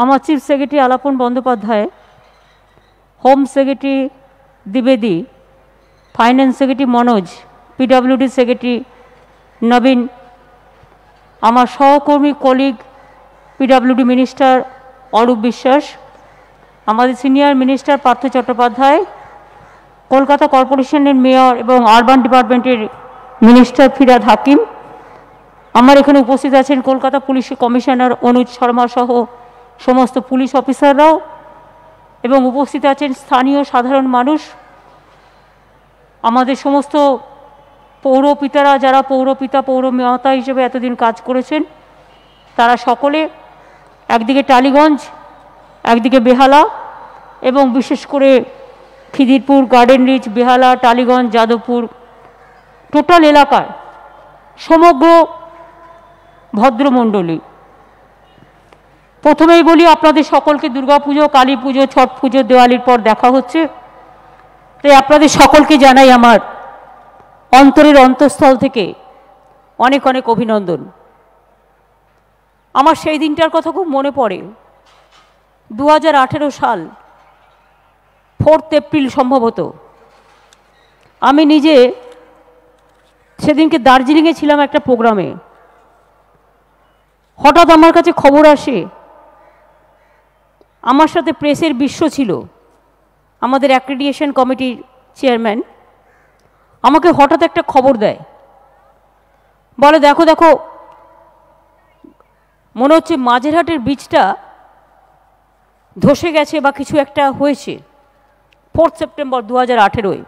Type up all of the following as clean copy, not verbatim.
আমার chief secretary Alapan Bandyopadhyay, home secretary দ্বিবেদী, finance secretary Manoj, PWD secretary Nabin, আমার সহকর্মী colleague PWD minister Arup Biswas, আমাদের সিনিয়র মিনিস্টার পার্থ চট্টোপাধ্যায়, কলকাতা কর্পোরেশনের মেয়র এবং আরবান ডিপার্টমেন্টের মিনিস্টার ফিরহাদ হাকিম, আমার এখানে উপস্থিত আছেন কলকাতা পুলিশ কমিশনার অনুজ শর্মা সহ সমস্ত পুলিশ অফিসাররাও, এবং উপস্থিত আছেন স্থানীয় সাধারণ মানুষ, আমাদের সমস্ত পৌরপিতারা, যারা পৌরপিতা পৌরমাতা হিসেবে এতদিন কাজ করেছেন, তারা সকলে, একদিকে টালিগঞ্জ, একদিকে বেহালা, এবং বিশেষ করে খিদিরপুর, গার্ডেন রিচ, বেহালা, টালিগঞ্জ, যাদবপুর, টোটাল এলাকার সমগ্র ভদ্রমণ্ডলী। প্রথমেই বলি, আপনাদের সকলকে দুর্গাপুজো, কালী পুজো, ছট পুজো, দেওয়ালির পর দেখা হচ্ছে, তাই আপনাদের সকলকে জানাই আমার অন্তরের অন্তঃস্থল থেকে অনেক অনেক অভিনন্দন। আমার সেই দিনটার কথা খুব মনে পড়ে। 2018 সাল, 4 এপ্রিল সম্ভবত। আমি নিজে সেদিনকে দার্জিলিংয়ে ছিলাম একটা প্রোগ্রামে। হঠাৎ আমার কাছে খবর আসে, আমার সাথে প্রেসের বিশ্ব ছিল, আমাদের অ্যাক্রেডিটেশন কমিটির চেয়ারম্যান, আমাকে হঠাৎ একটা খবর দেয়, বলে দেখো দেখো, মনে হচ্ছে মাঝেরহাটের ব্রিজটা ধসে গেছে বা কিছু একটা হয়েছে। 4 সেপ্টেম্বর 2018।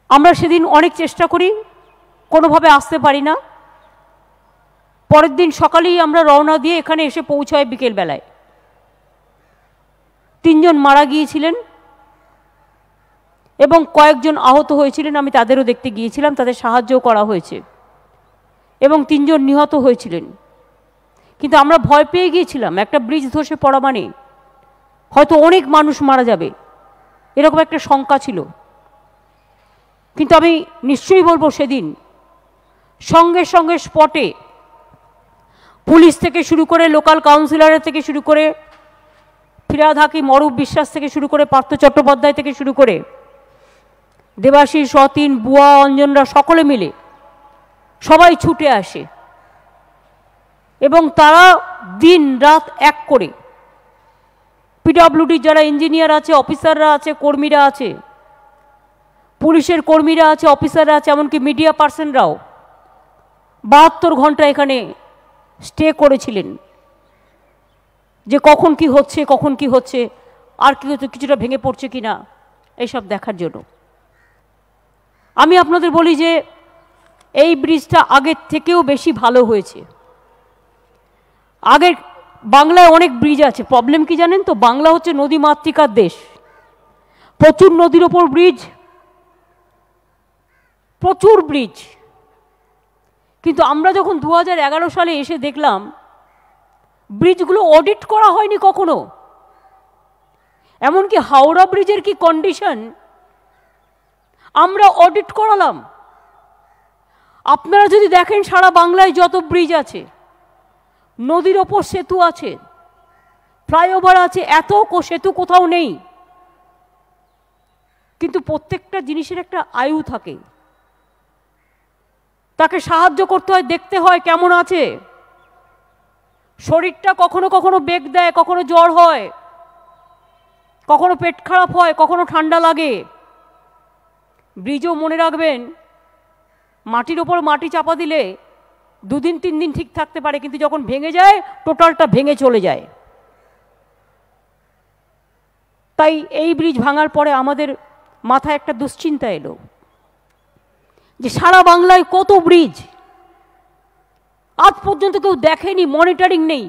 আমরা সেদিন অনেক চেষ্টা করি, কোনোভাবে আসতে পারি না। পরের দিন সকালেই আমরা রওনা দিয়ে এখানে এসে পৌঁছায় বিকেলবেলায়। 3 জন মারা গিয়েছিলেন এবং কয়েকজন আহত হয়েছিলেন। আমি তাদেরও দেখতে গিয়েছিলাম, তাদের সাহায্যও করা হয়েছে, এবং 3 জন নিহত হয়েছিলেন। কিন্তু আমরা ভয় পেয়ে গিয়েছিলাম, একটা ব্রিজ ধসে পড়া মানে হয়তো অনেক মানুষ মারা যাবে, এরকম একটা শঙ্কা ছিল। কিন্তু আমি নিশ্চয়ই বলবো, সেদিন সঙ্গে সঙ্গে স্পটে পুলিশ থেকে শুরু করে, লোকাল কাউন্সিলরের থেকে শুরু করে, ফিরহাদ হাকিম, অরূপ বিশ্বাস থেকে শুরু করে, পার্থ চট্টোপাধ্যায় থেকে শুরু করে, দেবাশিস, অতীন, বুয়া, অঞ্জনরা সকলে মিলে সবাই ছুটে আসে, এবং তারা দিন রাত এক করে, পিডব্লিউডির যারা ইঞ্জিনিয়ার আছে, অফিসাররা আছে, কর্মীরা আছে, পুলিশের কর্মীরা আছে, অফিসাররা আছে, এমনকি মিডিয়া পার্সনরাও 72 ঘন্টা এখানে স্টে করেছিলেন, যে কখন কি হচ্ছে, কখন কি হচ্ছে, আর কিছুটা ভেঙে পড়ছে কিনা, এইসব দেখার জন্য। আমি আপনাদের বলি যে এই ব্রিজটা আগের থেকেও বেশি ভালো হয়েছে। আগের বাংলায় অনেক ব্রিজ আছে, প্রবলেম কি জানেন তো, বাংলা হচ্ছে নদী মাতৃকার দেশ, প্রচুর নদীর ওপর ব্রিজ, প্রচুর ব্রিজ। কিন্তু আমরা যখন 2011 সালে এসে দেখলাম, ব্রিজগুলো অডিট করা হয়নি কখনো। এমনকি হাওড়া ব্রিজের কি কন্ডিশন, আমরা অডিট করালাম। আপনারা যদি দেখেন, সারা বাংলায় যত ব্রিজ আছে, নদীর ওপর সেতু আছে, ফ্লাইওভার আছে, এত সেতু কোথাও নেই। কিন্তু প্রত্যেকটা জিনিসের একটা আয়ু থাকে, তাকে সাহায্য করতে হয়, দেখতে হয় কেমন আছে। শরীরটা কখনো কখনো বেগ দেয়, কখনো জ্বর হয়, কখনো পেট খারাপ হয়, কখনো ঠান্ডা লাগে। ব্রিজও মনে রাখবেন, মাটির ওপর মাটি চাপা দিলে 2 দিন 3 দিন ঠিক থাকতে পারে, কিন্তু যখন ভেঙে যায়, টোটালটা ভেঙে চলে যায়। তাই এই ব্রিজ ভাঙার পরে আমাদের মাথায় একটা দুশ্চিন্তা এলো, যে সারা বাংলায় কত ব্রিজ আজ পর্যন্ত কেউ দেখেনি, মনিটরিং নেই,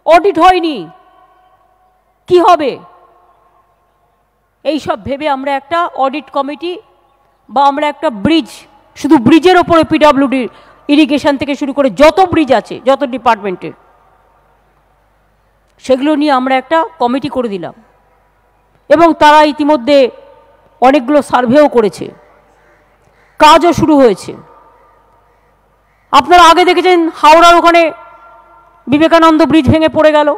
অডিট হয়নি, কি হবে? এই সব ভেবে আমরা একটা অডিট কমিটি বা আমরা একটা ব্রিজ, শুধু ব্রিজের ওপরে পিডব্লিউডি, ইরিগেশন থেকে শুরু করে যত ব্রিজ আছে, যত ডিপার্টমেন্টের, সেগুলো নিয়ে আমরা একটা কমিটি করে দিলাম, এবং তারা ইতিমধ্যে অনেকগুলো সার্ভেও করেছে, কাজও শুরু হয়েছে। আপনারা আগে দেখেছেন হাওড়ার ওখানে বিবেকানন্দ ব্রিজ ভেঙে পড়ে গেল।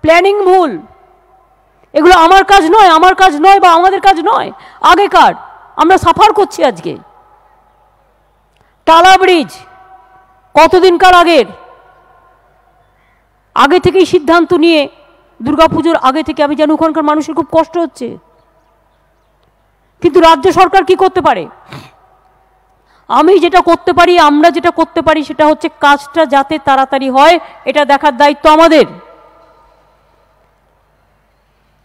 প্ল্যানিং ভুল। এগুলো আমার কাজ নয়, আমার কাজ নয় বা আমাদের কাজ নয়, আগেকার। আমরা সাফার করছি আজকে। টালা ব্রিজ কতদিনকার আগের, আগে থেকেই সিদ্ধান্ত নিয়ে দুর্গাপুজোর আগে থেকে আমি জানি ওখানকার মানুষের খুব কষ্ট হচ্ছে, কিন্তু রাজ্য সরকার কি করতে পারে? আমি যেটা করতে পারি, আমরা যেটা করতে পারি সেটা হচ্ছে কাজটা যাতে তাড়াতাড়ি হয় এটা দেখার দায়িত্ব আমাদের।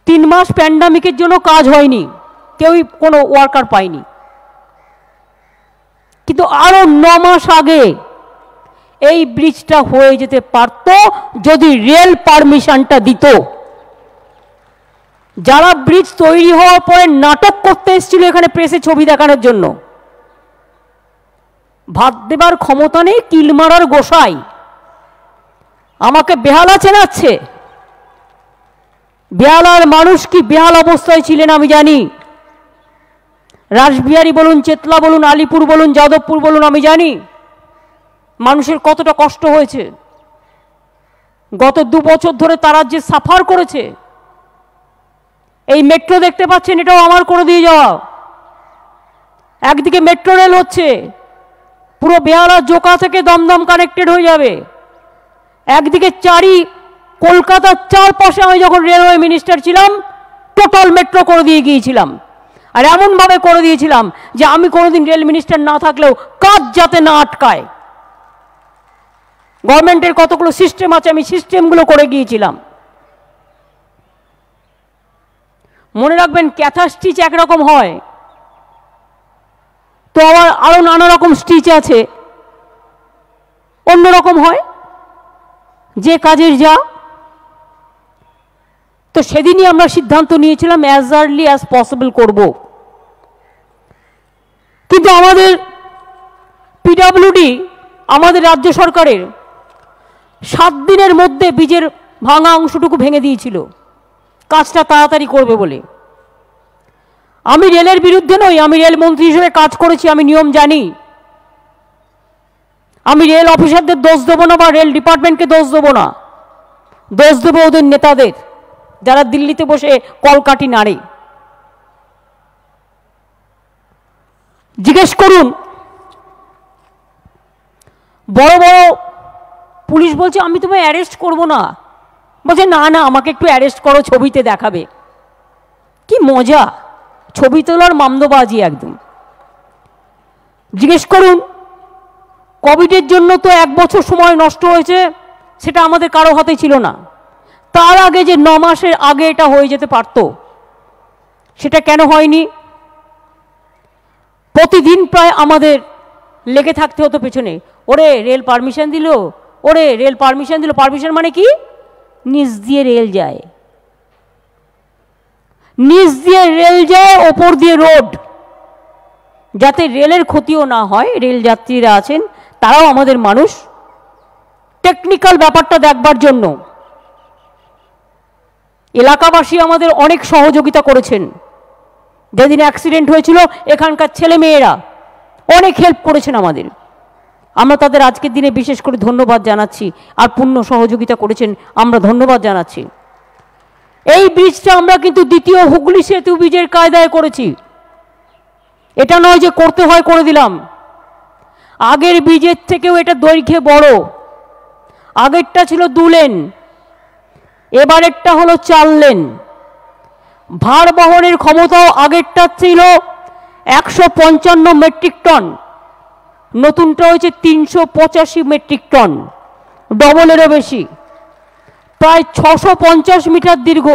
3 মাস প্যান্ডামিকের জন্য কাজ হয়নি, কেউই কোনো ওয়ার্কার পায়নি, কিন্তু আরো 9 মাস আগে এই ব্রিজটা হয়ে যেতে পারত যদি রেল পারমিশনটা দিত। যারা ব্রিজ তৈরি হওয়ার পরে নাটক করতে এসেছিল এখানে প্রেসে ছবি দেখানোর জন্য, ভাত দেবার ক্ষমতা নেই, কিল মারার গোসাই, আমাকে বেহালা চেনাচ্ছে। বেহালার মানুষ কি বেহাল অবস্থায় ছিলেন আমি জানি। রাসবিহারী বলুন, চেতলা বলুন, আলিপুর বলুন, যাদবপুর বলুন, আমি জানি মানুষের কতটা কষ্ট হয়েছে। গত 2 বছর ধরে তারা যে সাফার করেছে। এই মেট্রো দেখতে পাচ্ছেন, এটাও আমার করে দিয়ে যাওয়া। একদিকে মেট্রো রেল হচ্ছে, পুরো বেহালা জোকা থেকে দমদম কানেক্টেড হয়ে যাবে। একদিকে কলকাতার চারপাশে আমি যখন রেলওয়ে মিনিস্টার ছিলাম টোটাল মেট্রো করে দিয়ে গিয়েছিলাম, আর এমনভাবে করে দিয়েছিলাম যে আমি কোনোদিন রেল মিনিস্টার না থাকলেও কাজ যাতে না আটকায়। গভর্নমেন্টের কতগুলো সিস্টেম আছে, আমি সিস্টেমগুলো করে গিয়েছিলাম। মনে রাখবেন, ক্যাথা স্টিচ একরকম হয়, তো আবার আরো নানা রকম স্টিচ আছে, অন্যরকম হয়, যে কাজের যা। তো সেদিনই আমরা সিদ্ধান্ত নিয়েছিলাম অ্যাজ আর্লি অ্যাজ পসিবল করব। কিন্তু আমাদের পিডব্লিউডি, আমাদের রাজ্য সরকারের 7 দিনের মধ্যে ব্রিজের ভাঙা অংশটুকু ভেঙে দিয়েছিল কাজটা তাড়াতাড়ি করবে বলে। আমি রেলের বিরুদ্ধে নই, আমি রেল মন্ত্রী হিসেবে কাজ করেছি, আমি নিয়ম জানি। আমি রেল অফিসারদের দোষ দেবো না বা রেল ডিপার্টমেন্টকে দোষ দেবো না, দোষ দেবো ওদের নেতাদের যারা দিল্লিতে বসে কলকাঠি নাড়ে। জিজ্ঞেস করুন, বড় বড় পুলিশ বলছে আমি তোমায় অ্যারেস্ট করব না, বলছে না না আমাকে একটু অ্যারেস্ট করো, ছবিতে দেখাবে। কি মজা, ছবি তোলার মামদোবাজি একদম। জিজ্ঞেস করুন, কোভিডের জন্য তো 1 বছর সময় নষ্ট হয়েছে, সেটা আমাদের কারো হাতে ছিল না। তার আগে যে 9 মাসের আগে এটা হয়ে যেতে পারত, সেটা কেন হয়নি? প্রতিদিন প্রায় আমাদের লেগে থাকতে হতো পেছনে, ওরে রেল পারমিশন দিল, ওরে রেল পারমিশন দিল। পারমিশন মানে কি? নিচ দিয়ে রেল যায়, নিচ দিয়ে রেল যায়, ওপর দিয়ে রোড, যাতে রেলের ক্ষতিও না হয়। রেল যাত্রীরা আছেন, তারাও আমাদের মানুষ, টেকনিক্যাল ব্যাপারটা দেখবার জন্য এলাকাবাসী আমাদের অনেক সহযোগিতা করেছেন। যেদিন অ্যাক্সিডেন্ট হয়েছিল এখানকার ছেলে মেয়েরা অনেক হেল্প করেছেন আমাদের, আমরা তাদের আজকের দিনে বিশেষ করে ধন্যবাদ জানাচ্ছি। আর পূর্ণ সহযোগিতা করেছেন, আমরা ধন্যবাদ জানাচ্ছি। এই ব্রিজটা আমরা কিন্তু দ্বিতীয় হুগলি সেতু ব্রিজের কায়দায় করেছি, এটা নয় যে করতে হয় করে দিলাম। আগের ব্রিজের থেকেও এটা দৈর্ঘ্যে বড়, আগেরটা ছিল 2 লেন, এবারেরটা হলো 4 লেন। ভার বহনের ক্ষমতাও আগেরটা ছিল 155 মেট্রিক টন, নতুনটা হয়েছে 385 মেট্রিক টন, ডবলেরও বেশি, প্রায় 650 মিটার দীর্ঘ।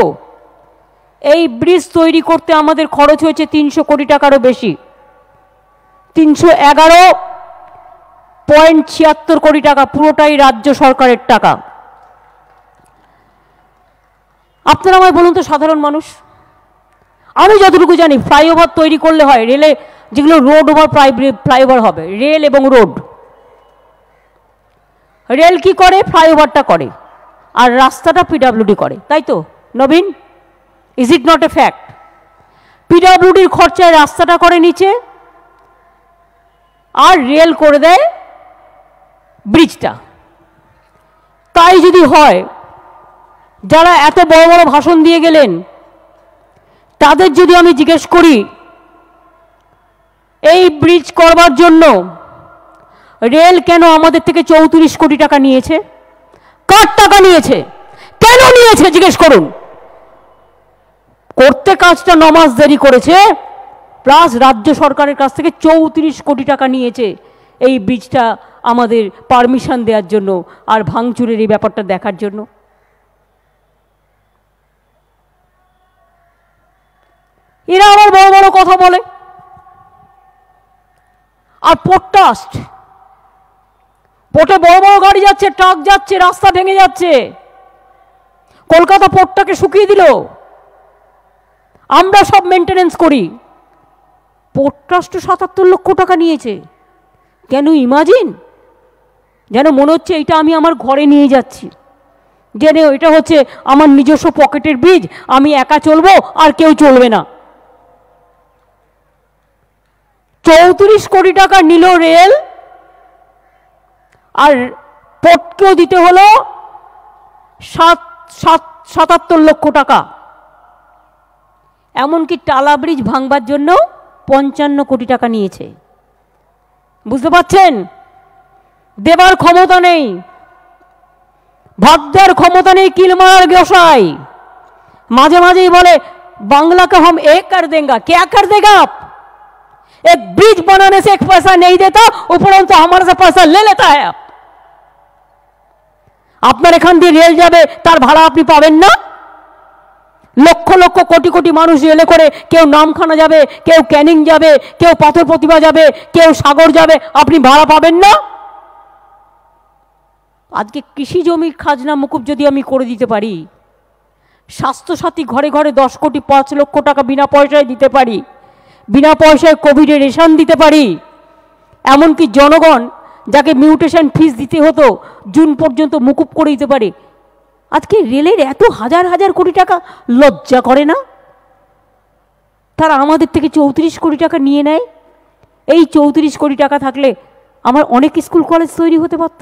এই ব্রিজ তৈরি করতে আমাদের খরচ হয়েছে 300 কোটি টাকারও বেশি, 311.76 কোটি টাকা, পুরোটাই রাজ্য সরকারের টাকা। আপনারা আমায় বলুন তো, সাধারণ মানুষ, আমি যতটুকু জানি ফ্লাইওভার তৈরি করলে হয়, রেলে যেগুলো রোড ওভার ফ্লাইওভার হবে, রেল এবং রোড। রেল কি করে? ফ্লাইওভারটা করে, আর রাস্তাটা পিডব্লিউডি করে, তাই তো Nabin? Is it not a fact? পিডব্লিউডির খরচায় রাস্তাটা করে নিচে, আর রেল করে দেয় ব্রিজটা। তাই যদি হয়, যারা এত বড় বড় ভাষণ দিয়ে গেলেন তাদের যদি আমি জিজ্ঞেস করি এই ব্রিজ করবার জন্য রেল কেন আমাদের থেকে 34 কোটি টাকা নিয়েছে? কার টাকা নিয়েছে? কেন নিয়েছে জিজ্ঞেস করুন। করতে কাজটা 9 মাস দেরি করেছে, প্লাস রাজ্য সরকারের কাছ থেকে 34 কোটি টাকা নিয়েছে এই ব্রিজটা আমাদের পারমিশন দেওয়ার জন্য আর ভাঙচুরের এই ব্যাপারটা দেখার জন্য। এরা আবার বড় বড় কথা বলে। আর পোর্টট্রাস্ট, পোর্টে বড় বড় গাড়ি যাচ্ছে, ট্রাক যাচ্ছে, রাস্তা ভেঙে যাচ্ছে। কলকাতা পোর্টটাকে শুকিয়ে দিল, আমরা সব মেনটেনেন্স করি। পোর্টট্রাস্ট 77 লক্ষ টাকা নিয়েছে। কেন? ইমাজিন, যেন মনে হচ্ছে এটা আমি আমার ঘরে নিয়ে যাচ্ছি, যেন এটা হচ্ছে আমার নিজস্ব পকেটের ব্রিজ, আমি একা চলবো আর কেউ চলবে না। 34 কোটি টাকা নিল রেল, আর পোর্টকেও দিতে হলো 77 লক্ষ টাকা। এমনকি টালা ব্রিজ ভাঙবার জন্য 55 কোটি টাকা নিয়েছে। বুঝতে পারছেন? দেবার ক্ষমতা নেই, ভাববার ক্ষমতা নেই। কিলমার গোসাই মাঝে মাঝেই বলে বাংলা কা হাম এক কর দেঙ্গা। क्या कर देगा आप? एक ब्रिज बनाने से एक पैसा नहीं देता, उपरंतु हमारे से पैसा ले लेता है। আপনার এখান দিয়ে রেল যাবে, তার ভাড়া আপনি পাবেন না। লক্ষ লক্ষ কোটি কোটি মানুষ রেলে করে, কেউ নামখানা যাবে, কেউ ক্যানিং যাবে, কেউ পাথর প্রতিভা যাবে, কেউ সাগর যাবে, আপনি ভাড়া পাবেন না। আজকে কৃষি জমির খাজনা মুকুব যদি আমি করে দিতে পারি, স্বাস্থ্যসাথী ঘরে ঘরে 10 কোটি 5 লক্ষ টাকা বিনা পয়সায় দিতে পারি, বিনা পয়সায় কোভিডের রেশন দিতে পারি, এমনকি জনগণ যাকে মিউটেশন ফিস দিতে হতো জুন পর্যন্ত মুকুব করে দিতে পারে। আজকে রেলের এত হাজার হাজার কোটি টাকা লজ্জা করে না? তারা আমাদের থেকে 34 কোটি টাকা নিয়ে নেয়। এই 34 কোটি টাকা থাকলে আমার অনেক স্কুল কলেজ তৈরি হতে পারত,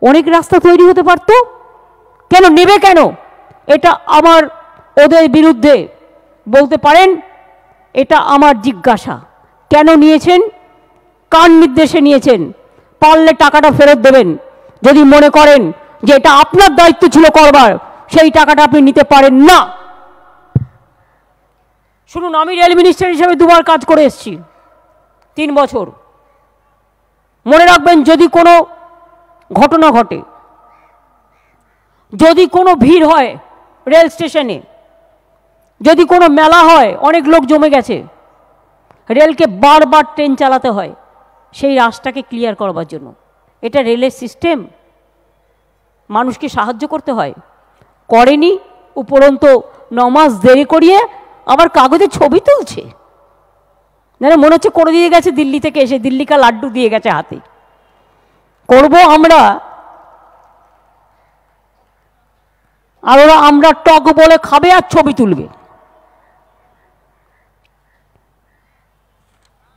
অনেক রাস্তা তৈরি হতে পারত। কেন নেবে? কেন? এটা আমার ওদের বিরুদ্ধে বলতে পারেন, এটা আমার জিজ্ঞাসা। কেন নিয়েছেন? কার নির্দেশে নিয়েছেন? পারলে টাকাটা ফেরত দেবেন। যদি মনে করেন যে এটা আপনার দায়িত্ব ছিল করবার, সেই টাকাটা আপনি নিতে পারেন না। শুনুন, আমি রেল মিনিস্টার হিসেবে 2 বার কাজ করে এসেছি, 3 বছর। মনে রাখবেন, যদি কোনো ঘটনা ঘটে, যদি কোনো ভিড় হয় রেল স্টেশনে, যদি কোনো মেলা হয়, অনেক লোক জমে গেছে, রেলকে বারবার ট্রেন চালাতে হয় সেই রাস্তাকে ক্লিয়ার করবার জন্য। এটা রেলের সিস্টেম। মানুষকে সাহায্য করতে হয়, করেনি। উপরন্তু 9 মাস দেরি করিয়ে আবার কাগজে ছবি তুলছে, যেন মনে হচ্ছে করে দিয়ে গেছে দিল্লি থেকে এসে, দিল্লিকা লাড্ডু দিয়ে গেছে হাতে। করব আমরা, আর ওরা আমরা টক বলে খাবে আর ছবি তুলবে।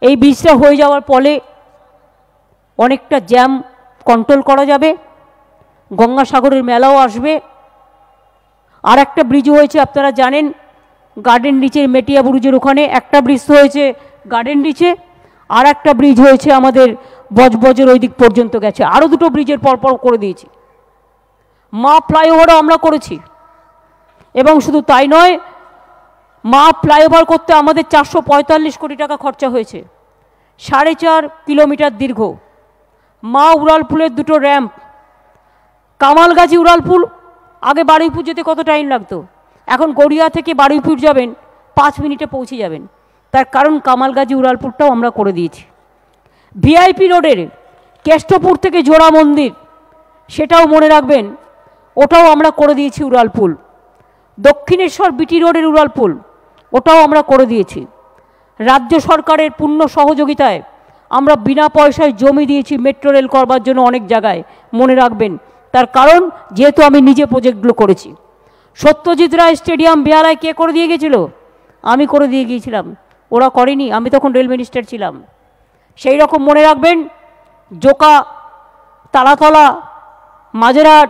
এই ব্রিজটা হয়ে যাওয়ার ফলে অনেকটা জ্যাম কন্ট্রোল করা যাবে, গঙ্গাসাগরের মেলাও আসবে। আর একটা ব্রিজ হয়েছে আপনারা জানেন, গার্ডেন রিচের মেটিয়া ব্রিজের ওখানে একটা ব্রিজ হয়েছে গার্ডেন রিচে, আর একটা ব্রিজ হয়েছে আমাদের বজবজের ওই দিক পর্যন্ত গেছে। আরও 2টো ব্রিজের পরপর করে দিয়েছি। মা ফ্লাইওভারও আমরা করেছি। এবং শুধু তাই নয়, মা ফ্লাইওভার করতে আমাদের 445 কোটি টাকা খরচা হয়েছে। 4.5 কিলোমিটার দীর্ঘ। মা উড়ালপুলের 2টো র্যাম্প। কামালগাছি উড়ালপুল, আগে বারুইপুর যেতে কত টাইম লাগতো, এখন গড়িয়া থেকে বারুইপুর যাবেন 5 মিনিটে পৌঁছে যাবেন। তার কারণ কামালগাছি উড়ালপুরটাও আমরা করে দিয়েছি। ভিআইপি রোডের কেষ্টপুর থেকে জোড়া মন্দির, সেটাও মনে রাখবেন, ওটাও আমরা করে দিয়েছি উড়ালপুল। দক্ষিণেশ্বর বিটি রোডের উড়ালপুল, ওটাও আমরা করে দিয়েছি। রাজ্য সরকারের পূর্ণ সহযোগিতায় আমরা বিনা পয়সায় জমি দিয়েছি মেট্রো রেল করবার জন্য অনেক জায়গায়, মনে রাখবেন। তার কারণ যেহেতু আমি নিজে প্রজেক্টগুলো করেছি। সত্যজিৎ রায় স্টেডিয়াম বেহালায় কে করে দিয়ে গেছিল? আমি করে দিয়ে গিয়েছিলাম, ওরা করেনি, আমি তখন রেল মিনিস্টার ছিলাম। সেই রকম মনে রাখবেন, জোকা, তালাতলা, মাঝেরহাট,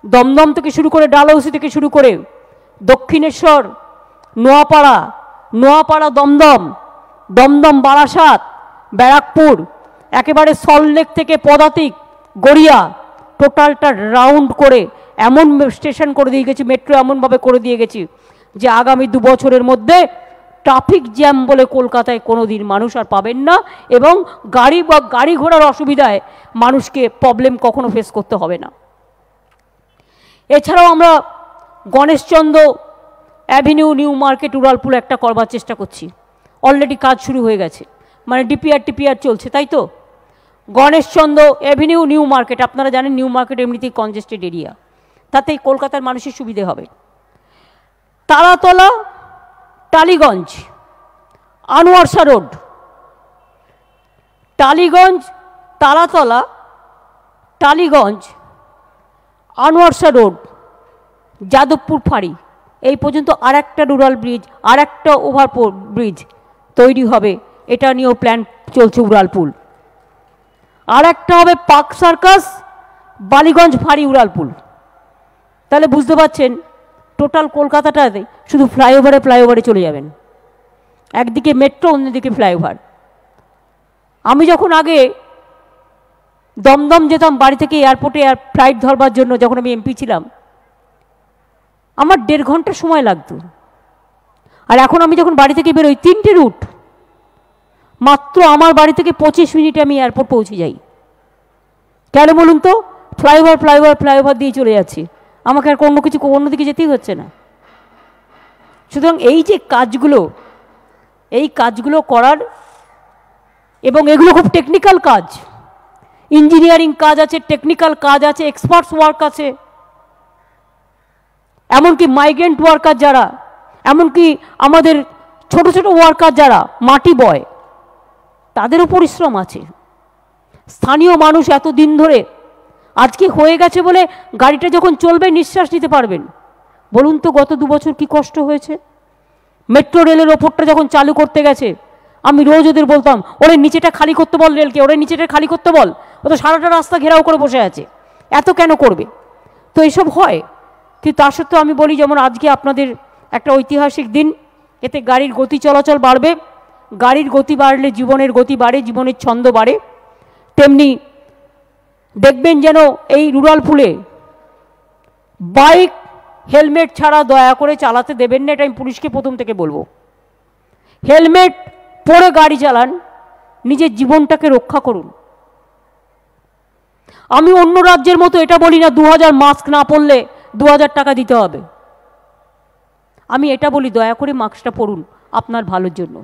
দমদম থেকে শুরু করে ডালহৌসি থেকে শুরু করে দক্ষিণেশ্বর, নোয়াপাড়া, নোয়াপাড়া দমদম, দমদম বারাসাত, ব্যারাকপুর, একেবারে সল্টলেক থেকে পদাতিক, গড়িয়া, টোটালটা রাউন্ড করে এমন স্টেশন করে দিয়ে গেছি, মেট্রো এমনভাবে করে দিয়ে গেছি যে আগামী 2 বছরের মধ্যে ট্রাফিক জ্যাম বলে কলকাতায় কোনো দিন মানুষ আর পাবেন না, এবং গাড়ি ঘোড়ার অসুবিধায় মানুষকে প্রবলেম কখনো ফেস করতে হবে না। এছাড়াও আমরা গণেশচন্দ্র অ্যাভিনিউ নিউ মার্কেট উড়ালপুল একটা করবার চেষ্টা করছি, অলরেডি কাজ শুরু হয়ে গেছে, মানে টিপিআর চলছে, তাই তো। গণেশচন্দ্র অ্যাভিনিউ নিউ মার্কেট, আপনারা জানেন নিউ মার্কেট এমনিতেই কনজেস্টেড এরিয়া, তাতেই কলকাতার মানুষের সুবিধে হবে। তারাতলা, টালিগঞ্জ, আনোয়ারশা রোড, টালিগঞ্জ, তারাতলা, টালিগঞ্জ, আনোয়ারশা রোড, যাদবপুর ফাঁড়ি, এই পর্যন্ত আর একটা রুরাল ব্রিজ, আর একটা ওভার ব্রিজ তৈরি হবে, এটা নিয়েও প্ল্যান চলছে উড়ালপুল। আর একটা হবে পার্ক সার্কাস, বালিগঞ্জ ফাঁড়ি, উড়ালপুল। তাহলে বুঝতে পারছেন টোটাল কলকাতাটাতে শুধু ফ্লাইওভারে চলে যাবেন, একদিকে মেট্রো, অন্যদিকে ফ্লাইওভার। আমি যখন আগে দমদম যেতাম বাড়ি থেকে এয়ারপোর্টে ফ্লাইট ধরবার জন্য, যখন আমি এমপি ছিলাম, আমার 1.5 ঘন্টা সময় লাগতো। আর এখন আমি যখন বাড়ি থেকে বেরোই, 3টে রুট, মাত্র আমার বাড়ি থেকে 25 মিনিটে আমি এয়ারপোর্ট পৌঁছে যাই। কেন বলুন তো? ফ্লাইওভার দিয়ে চলে যাচ্ছি, আমাকে আর অন্যদিকে যেতেই হচ্ছে না। সুতরাং এই যে কাজগুলো, এই কাজগুলো করার, এবং এগুলো খুব টেকনিক্যাল কাজ, ইঞ্জিনিয়ারিং কাজ আছে, টেকনিক্যাল কাজ আছে, এক্সপার্টস ওয়ার্ক আছে, এমনকি মাইগ্রেন্ট ওয়ার্কার যারা, এমনকি আমাদের ছোট ছোট ওয়ার্কার যারা মাটি বয়, তাদেরও পরিশ্রম আছে। স্থানীয় মানুষ এতদিন ধরে, আজকে হয়ে গেছে বলে গাড়িটা যখন চলবে নিঃশ্বাস নিতে পারবেন। বলুন তো গত 2 বছর কি কষ্ট হয়েছে। মেট্রো রেলের ওপরটা যখন চালু করতে গেছে, আমি রোজ ওদের বলতাম, ওরে নিচেটা খালি করতে বল রেলকে, ওরে নিচেটা খালি করতে বল, ও তো সারাটা রাস্তা ঘেরাও করে বসে আছে, এত কেন করবে? তো এসব হয়। কিন্তু তা সত্ত্বেও আমি বলি, যেমন আজকে আপনাদের একটা ঐতিহাসিক দিন, এতে গাড়ির গতি চলাচল বাড়বে, গাড়ির গতি বাড়লে জীবনের গতি বাড়ে, জীবনের ছন্দ বাড়ে। তেমনি দেখবেন যেন এই রুরালপুলে বাইক হেলমেট ছাড়া দয়া করে চালাতে দেবেন না, এটা আমি পুলিশকে প্রথম থেকে বলবো। হেলমেট পরে গাড়ি চালান, নিজের জীবনটাকে রক্ষা করুন। আমি অন্য রাজ্যের মতো এটা বলি না 2000 মাস্ক না পরলে 2000 টাকা দিতে হবে। আমি এটা বলি, দয়া করে মাস্কটা পরুন আপনার ভালোর জন্য।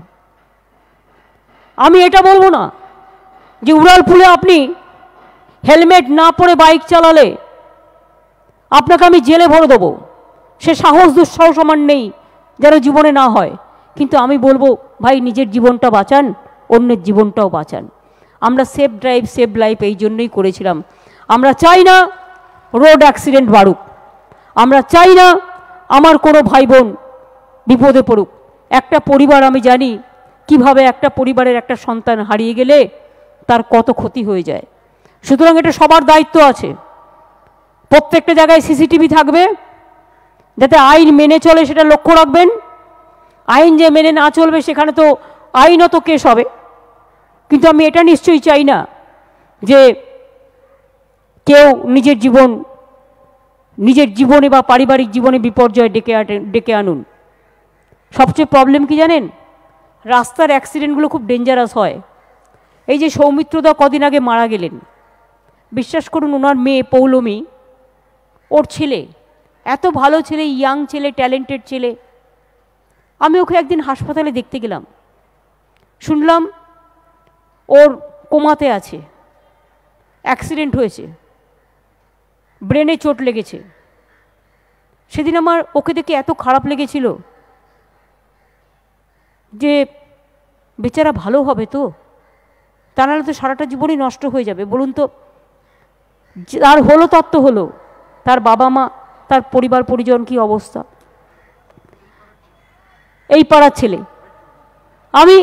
আমি এটা বলবো না যে উড়ালপুলে আপনি হেলমেট না পরে বাইক চালালে আপনাকে আমি জেলে ভরে দেবো। সে সাহস দুঃসাহস আমার নেই, যেন জীবনে না হয়। কিন্তু আমি বলবো, ভাই নিজের জীবনটা বাঁচান, অন্যের জীবনটাও বাঁচান। আমরা সেফ ড্রাইভ সেভ লাইফ এই জন্যই করেছিলাম। আমরা চাই না রোড অ্যাক্সিডেন্ট বাড়ুক, আমরা চাই না আমার কোনো ভাই বোন বিপদে পড়ুক। একটা পরিবার, আমি জানি কিভাবে একটা পরিবারের একটা সন্তান হারিয়ে গেলে তার কত ক্ষতি হয়ে যায়। সুতরাং এটা সবার দায়িত্ব আছে। প্রত্যেকটা জায়গায় সিসিটিভি থাকবে, যাতে আইন মেনে চলে সেটা লক্ষ্য রাখবেন। আইন যে মেনে না চলবে সেখানে তো আইনত কেস হবে। কিন্তু আমি এটা নিশ্চয়ই চাই না যে কেউ নিজের জীবনে বা পারিবারিক জীবনে বিপর্যয় ডেকে আনুন। সবচেয়ে প্রবলেম কি জানেন? রাস্তার অ্যাক্সিডেন্টগুলো খুব ডেঞ্জারাস হয়। এই যে সৌমিত্রদা কদিন আগে মারা গেলেন, বিশ্বাস করুন ওনার মেয়ে পৌলমী, ওর ছেলে, এত ভালো ছেলে, ইয়াং ছেলে, ট্যালেন্টেড ছেলে। আমি ওকে একদিন হাসপাতালে দেখতে গেলাম, শুনলাম ওর কোমাতে আছে, অ্যাক্সিডেন্ট হয়েছে, ব্রেনে চোট লেগেছে। সেদিন আমার ওকে দেখে এত খারাপ লেগেছিল যে বেচারা ভালো হবে তো, তা নাহলে তো সারাটা জীবনই নষ্ট হয়ে যাবে। বলুন তো, তার হলো তত্ত্ব হলো, তার বাবা মা, তার পরিবার পরিজন কি অবস্থা। এই পাড়ার ছেলে। আমি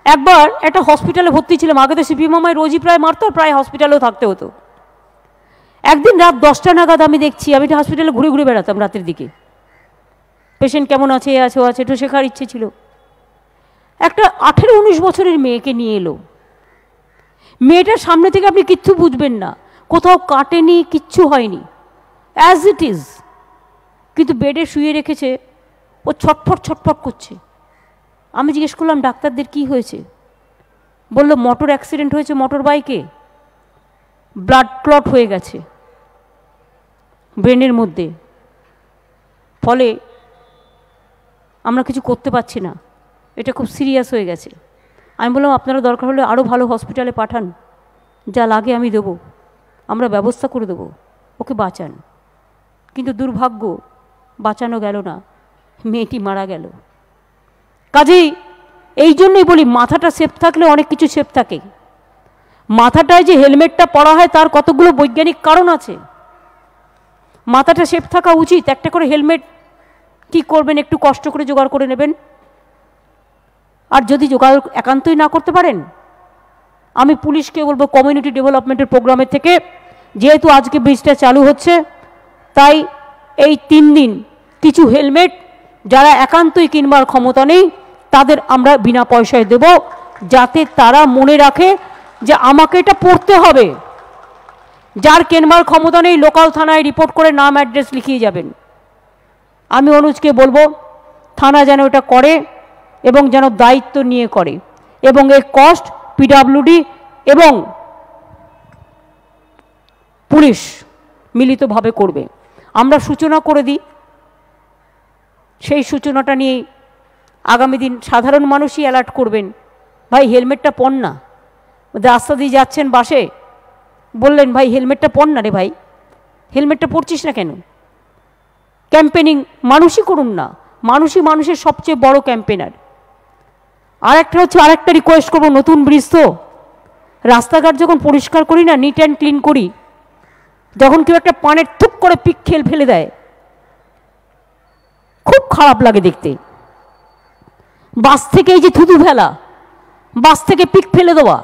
একবার একটা হসপিটালে ভর্তি ছিলাম, আগে তো সিপি মামায় রোজই প্রায় মারতো, প্রায় হসপিটালেও থাকতে হতো। একদিন রাত 10টা নাগাদ আমি দেখছি, আমি হসপিটালে ঘুরে ঘুরে বেড়াতাম রাতের দিকে, পেশেন্ট কেমন আছে, এ আছে ও আছে, একটু শেখার ইচ্ছে ছিল। একটা 18-19 বছরের মেয়েকে নিয়ে এলো। মেয়েটার সামনে থেকে আপনি কিচ্ছু বুঝবেন না, কোথাও কাটেনি, কিচ্ছু হয়নি, অ্যাজ ইট ইজ, কিন্তু বেডে শুয়ে রেখেছে, ও ছটফট ছটফট করছে। আমি জিজ্ঞেস করলাম ডাক্তারদের কি হয়েছে? বলল মোটর অ্যাক্সিডেন্ট হয়েছে, মোটর বাইকে, ব্লাড ক্লট হয়ে গেছে ব্রেনের মধ্যে, ফলে আমরা কিছু করতে পারছি না, এটা খুব সিরিয়াস হয়ে গেছে। আমি বললাম আপনারা দরকার হলে আরও ভালো হসপিটালে পাঠান, যা লাগে আমি দেবো, আমরা ব্যবস্থা করে দেবো, ওকে বাঁচান। কিন্তু দুর্ভাগ্য, বাঁচানো গেল না, মেয়েটি মারা গেল। কাজেই এই জন্যই বলি মাথাটা সেফ থাকলে অনেক কিছু সেফ থাকে। মাথাটায় যে হেলমেটটা পরা হয় তার কতগুলো বৈজ্ঞানিক কারণ আছে। মাথাটা সেফ থাকা উচিত। একটা করে হেলমেট কি করবেন, একটু কষ্ট করে জোগাড় করে নেবেন। আর যদি জোগাড় একান্তই না করতে পারেন, আমি পুলিশকে বলবো কমিউনিটি ডেভেলপমেন্টের প্রোগ্রামের থেকে, যেহেতু আজকে ব্রিজটা চালু হচ্ছে, তাই এই 3 দিন কিছু হেলমেট যারা একান্তই কিনবার ক্ষমতা নেই তাদের আমরা বিনা পয়সায় দেব, যাতে তারা মনে রাখে যে আমাকে এটা পড়তে হবে। যার কেনবার ক্ষমতা নেই লোকাল থানায় রিপোর্ট করে নাম অ্যাড্রেস লিখিয়ে যাবেন। আমি অনুজকে বলবো থানা যেন এটা করে এবং যেন দায়িত্ব নিয়ে করে, এবং এই কস্ট পিডব্লিউডি এবং পুলিশ মিলিতভাবে করবে। আমরা সূচনা করে দিই, সেই সূচনাটা নিয়ে আগামী দিন সাধারণ মানুষই অ্যালার্ট করবেন, ভাই হেলমেটটা পর না। রাস্তা দিয়ে যাচ্ছেন বাসে, বললেন ভাই হেলমেটটা পর না রে ভাই, হেলমেটটা পরছিস না কেন? ক্যাম্পেনিং মানুষই করুন না, মানুষই মানুষের সবচেয়ে বড় ক্যাম্পেনার। আর একটা হচ্ছে, আরেকটা রিকোয়েস্ট করবো, নতুন ব্রিজ তো, রাস্তাঘাট যখন পরিষ্কার করি না, নিট অ্যান্ড ক্লিন করি, যখন কেউ একটা পানের থুক করে পিক ফেলে দেয়, খুব খারাপ লাগে দেখতে। বাস থেকে এই যে থুতু ফেলা, বাস থেকে পিক ফেলে দেওয়া,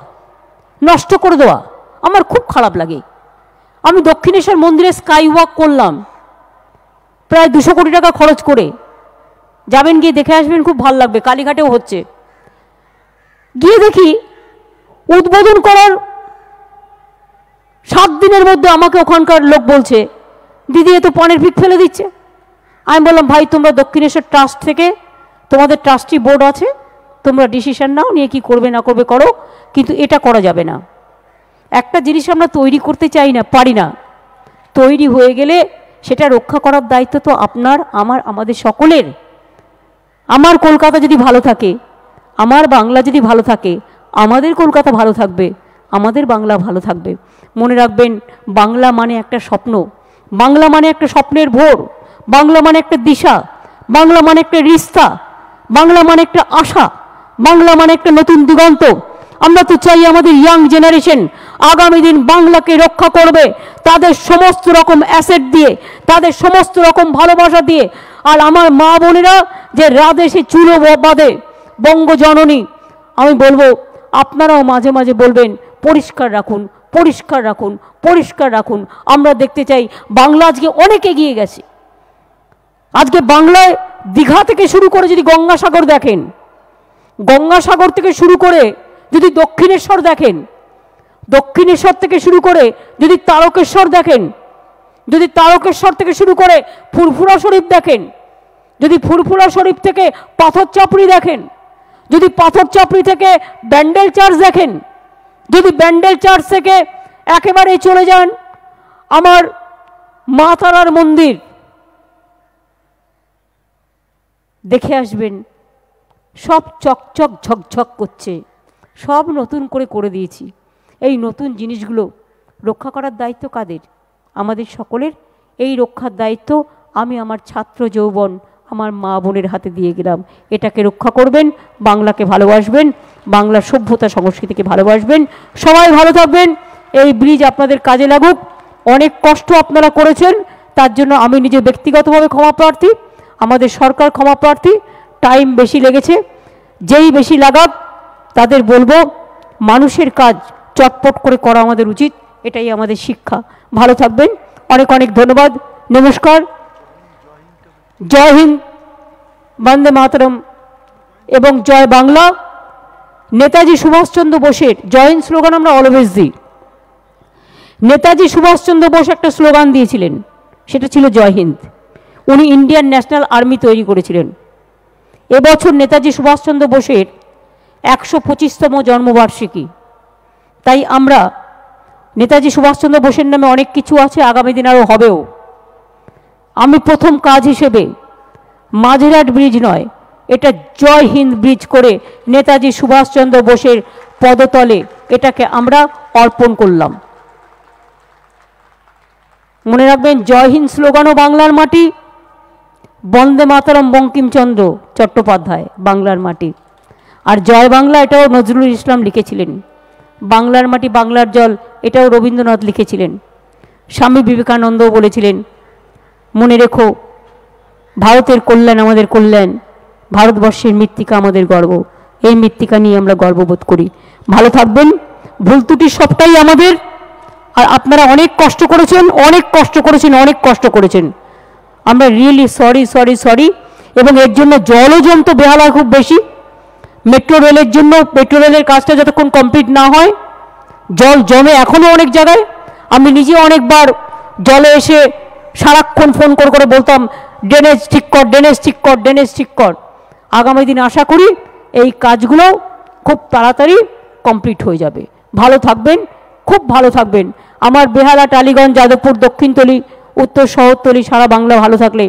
নষ্ট করে দেওয়া, আমার খুব খারাপ লাগে। আমি দক্ষিণেশ্বর মন্দিরে স্কাই ওয়াক করলাম প্রায় 200 কোটি টাকা খরচ করে, যাবেন গিয়ে দেখে আসবেন, খুব ভালো লাগবে। কালীঘাটেও হচ্ছে। গিয়ে দেখি উদ্বোধন করার 7 দিনের মধ্যে আমাকে ওখানকার লোক বলছে দিদি এ তো পানের পিক ফেলে দিচ্ছে। আমি বললাম ভাই তোমরা দক্ষিণেশ্বর ট্রাস্ট থেকে, তোমাদের ট্রাস্টি বোর্ড আছে, তোমরা ডিসিশন নাও, নিয়ে কি করবে না করবে করো, কিন্তু এটা করা যাবে না। একটা জিনিস আমরা তৈরি করতে চাই না, পারি না, তৈরি হয়ে গেলে সেটা রক্ষা করার দায়িত্ব তো আপনার, আমার, আমাদের সকলের। আমার কলকাতা যদি ভালো থাকে, আমার বাংলা যদি ভালো থাকে, আমাদের কলকাতা ভালো থাকবে, আমাদের বাংলা ভালো থাকবে। মনে রাখবেন, বাংলা মানে একটা স্বপ্ন, বাংলা মানে একটা স্বপ্নের ভোর, বাংলা মানে একটা দিশা, বাংলা মানে একটা রিস্তা, বাংলা মানে একটা আশা, বাংলা মানে একটা নতুন দিগন্ত। আমরা তো চাই আমাদের ইয়াং জেনারেশন আগামী দিন বাংলাকে রক্ষা করবে, তাদের সমস্ত রকম অ্যাসেট দিয়ে, তাদের সমস্ত রকম ভালোবাসা দিয়ে। আর আমার মা বোনেরা যে রাদেশে চুলো বাঁধে বঙ্গজননী, আমি বলবো আপনারাও মাঝে মাঝে বলবেন পরিষ্কার রাখুন, পরিষ্কার রাখুন, পরিষ্কার রাখুন। আমরা দেখতে চাই বাংলা আজকে অনেক এগিয়ে গেছে। আজকে বাংলায় দীঘা থেকে শুরু করে যদি গঙ্গাসাগর দেখেন, গঙ্গাসাগর থেকে শুরু করে যদি দক্ষিণেশ্বর দেখেন, দক্ষিণেশ্বর থেকে শুরু করে যদি তারকেশ্বর দেখেন, যদি তারকেশ্বর থেকে শুরু করে ফুরফুরা শরীফ দেখেন, যদি ফুরফুরা শরীফ থেকে পাথর চাপড়ি দেখেন, যদি পাথর চাপড়ি থেকে ব্যান্ডেল চার্চ দেখেন, যদি ব্যান্ডেল চার্চ থেকে একেবারে চলে যান আমার মা তারার মন্দির, দেখে আসবেন সব চকচক ঝকঝক করছে, সব নতুন করে দিয়েছি। এই নতুন জিনিসগুলো রক্ষা করার দায়িত্ব কাদের? আমাদের সকলের। এই রক্ষার দায়িত্ব আমি আমার ছাত্র যৌবন, আমার মা বোনের হাতে দিয়ে গেলাম। এটাকে রক্ষা করবেন, বাংলাকে ভালোবাসবেন, বাংলার সভ্যতা সংস্কৃতিকে ভালোবাসবেন। সবাই ভালো থাকবেন। এই ব্রিজ আপনাদের কাজে লাগুক। অনেক কষ্ট আপনারা করেছেন, তার জন্য আমি নিজে ব্যক্তিগতভাবে ক্ষমা প্রার্থী, আমাদের সরকার ক্ষমা প্রার্থী। টাইম বেশি লেগেছে, যেই বেশি লাগাক তাদের বলবো মানুষের কাজ চটপট করে করা আমাদের উচিত। এটাই আমাদের শিক্ষা। ভালো থাকবেন, অনেক অনেক ধন্যবাদ, নমস্কার, জয় হিন্দ, বন্দে মাতরম এবং জয় বাংলা। নেতাজি সুভাষচন্দ্র বোসের জয় হিন্দ স্লোগান আমরা অলওয়েজ দিই। নেতাজি সুভাষচন্দ্র বোস একটা স্লোগান দিয়েছিলেন, সেটা ছিল জয় হিন্দ। উনি ইন্ডিয়ান ন্যাশনাল আর্মি তৈরি করেছিলেন। এবছর নেতাজি সুভাষচন্দ্র বোসের 125তম জন্মবার্ষিকী। তাই আমরা নেতাজি সুভাষচন্দ্র বোসের নামে অনেক কিছু আছে, আগামী দিন আরও হবেও। আমি প্রথম কাজ হিসেবে মাঝেরহাট ব্রিজ নয়, এটা জয় হিন্দ ব্রিজ করে নেতাজি সুভাষচন্দ্র বোসের পদতলে এটাকে আমরা অর্পণ করলাম। মনে রাখবেন, জয় হিন্দ স্লোগানও বাংলার মাটি, বন্দে মাতরম বঙ্কিমচন্দ্র চট্টোপাধ্যায় বাংলার মাটি, আর জয় বাংলা এটাও নজরুল ইসলাম লিখেছিলেন। বাংলার মাটি বাংলার জল এটাও রবীন্দ্রনাথ লিখেছিলেন। স্বামী বিবেকানন্দও বলেছিলেন, মনে রেখো ভারতের কল্যাণ আমাদের কল্যাণ, ভারতবর্ষের মৃত্তিকা আমাদের গর্ব। এই মৃত্তিকা নিয়ে আমরা গর্ববোধ করি। ভালো থাকবেন। ভুল ত্রুটি সবটাই আমাদের, আর আপনারা অনেক কষ্ট করেছেন, অনেক কষ্ট করেছেন, অনেক কষ্ট করেছেন। আমরা রিয়েলি সরি সরি সরি। এবং এর জন্য জলও জমতো বেহালায় খুব বেশি। মেট্রো রেলের জন্য, মেট্রো রেলের কাজটা যতক্ষণ কমপ্লিট না হয় জল জমে এখনও অনেক জায়গায়। আমি নিজে অনেকবার জলে এসে সারাক্ষণ ফোন করে করে বলতাম, ড্রেনেজ ঠিক কর, ড্রেনেজ ঠিক কর, ড্রেনেজ ঠিক কর। আগামী দিন আশা করি এই কাজগুলো খুব তাড়াতাড়ি কমপ্লিট হয়ে যাবে। ভালো থাকবেন, খুব ভালো থাকবেন। আমার বেহালা, টালিগঞ্জ, যাদবপুর, দক্ষিণতলি, উত্তর শহরতলি, সারা বাংলা ভালো থাকলে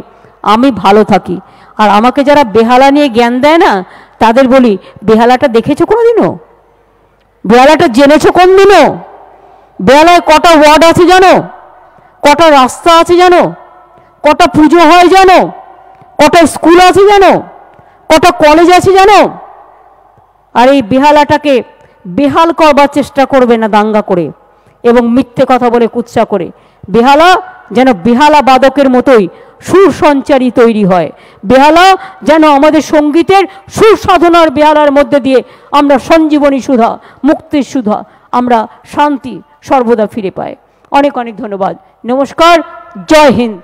আমি ভালো থাকি। আর আমাকে যারা বেহালা নিয়ে জ্ঞান দেয় না, তাদের বলি, বেহালাটা দেখেছো কোনো দিনও? বেহালাটা জেনেছো কোন দিনও? বেহালায় কটা ওয়ার্ড আছে জানো? কটা রাস্তা আছে জানো? কটা পুজো হয় জানো? কটা স্কুল আছে জানো? কটা কলেজ আছে জানো? আর এই বেহালাটাকে বেহাল করবার চেষ্টা করবে না দাঙ্গা করে এবং মিথ্যে কথা বলে, কুৎসা করে। বেহালা যেন বেহালা বাদকের মতোই সুর সঞ্চারী তৈরি হয়। বেহালা যেন আমাদের সঙ্গীতের সুর সাধনার বেহালার মধ্যে দিয়ে আমরা সঞ্জীবনী সুধা, মুক্তির সুধা, আমরা শান্তি সর্বদা ফিরে পাই। অনেক অনেক ধন্যবাদ, নমস্কার, জয় হিন্দ।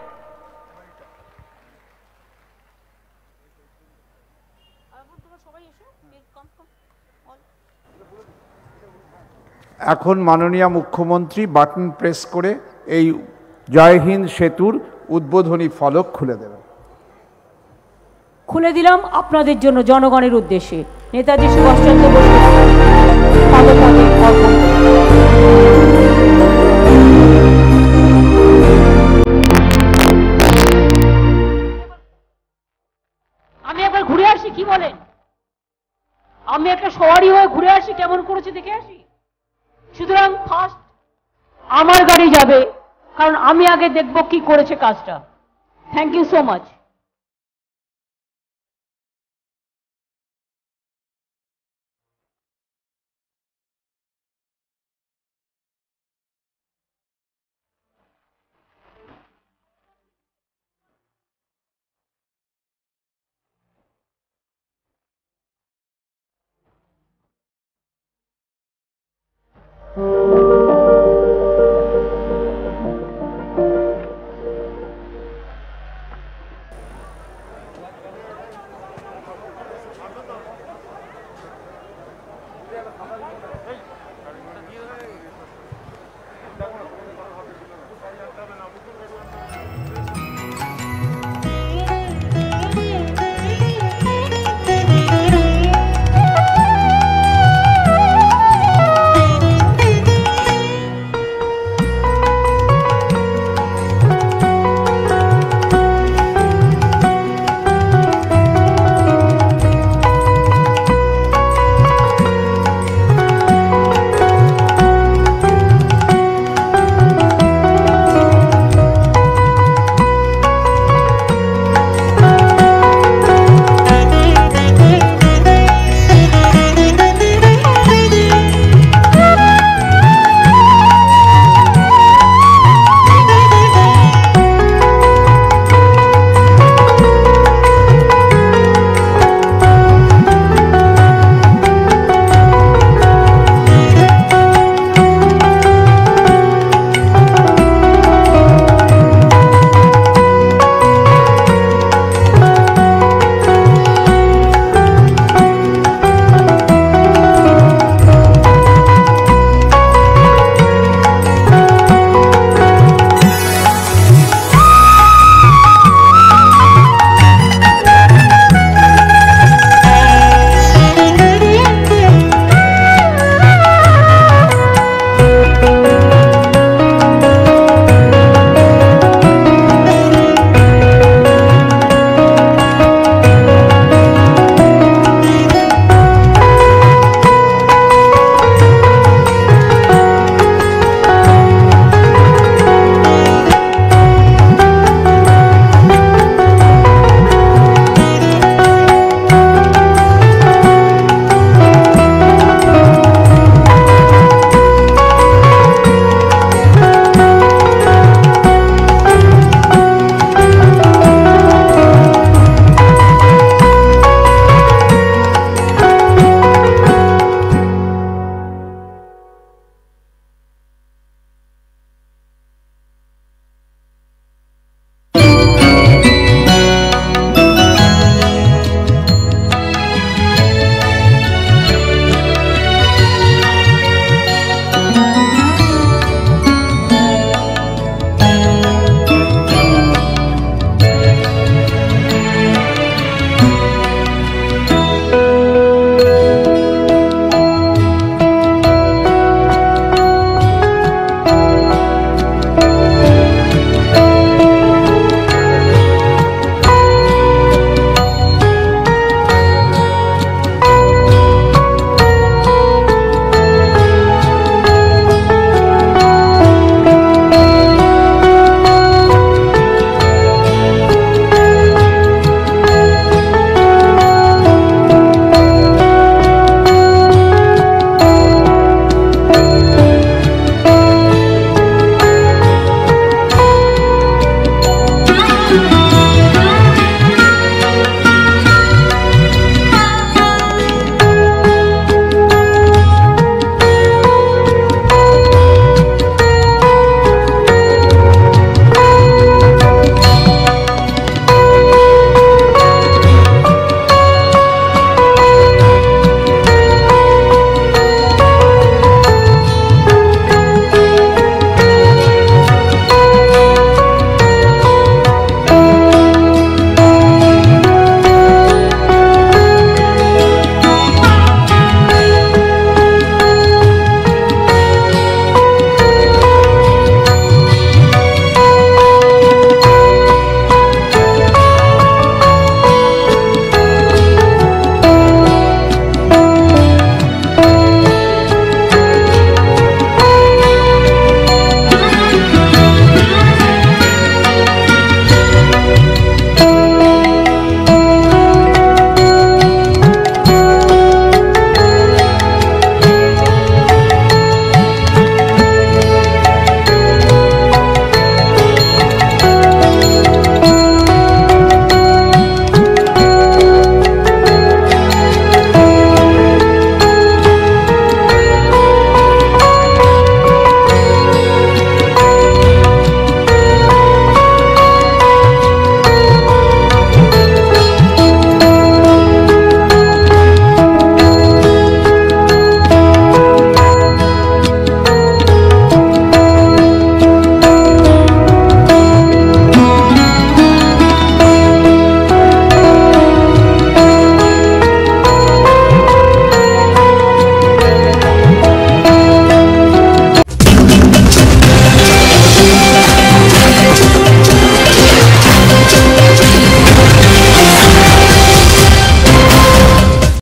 এখন মাননীয় মুখ্যমন্ত্রী বাটন প্রেস করে এই জয় হিন্দ সেতুর উদ্বোধনী ফলক খুলে দেবেন। খুলে দিলাম আপনাদের জন্য, জনগণের উদ্দেশ্যে। নেতাজি সুভাষচন্দ্র বোস পদপদে অর্পণ। আমি একবার ঘুরে আসি, কি বলেন? আমি একটা সওয়ারি হয়ে ঘুরে আসি, কেমন করেছে দেখে আসি। সুতরাং ফার্স্ট আমার গাড়ি যাবে, কারণ আমি আগে দেখব কি করেছে কাজটা। Thank you so much.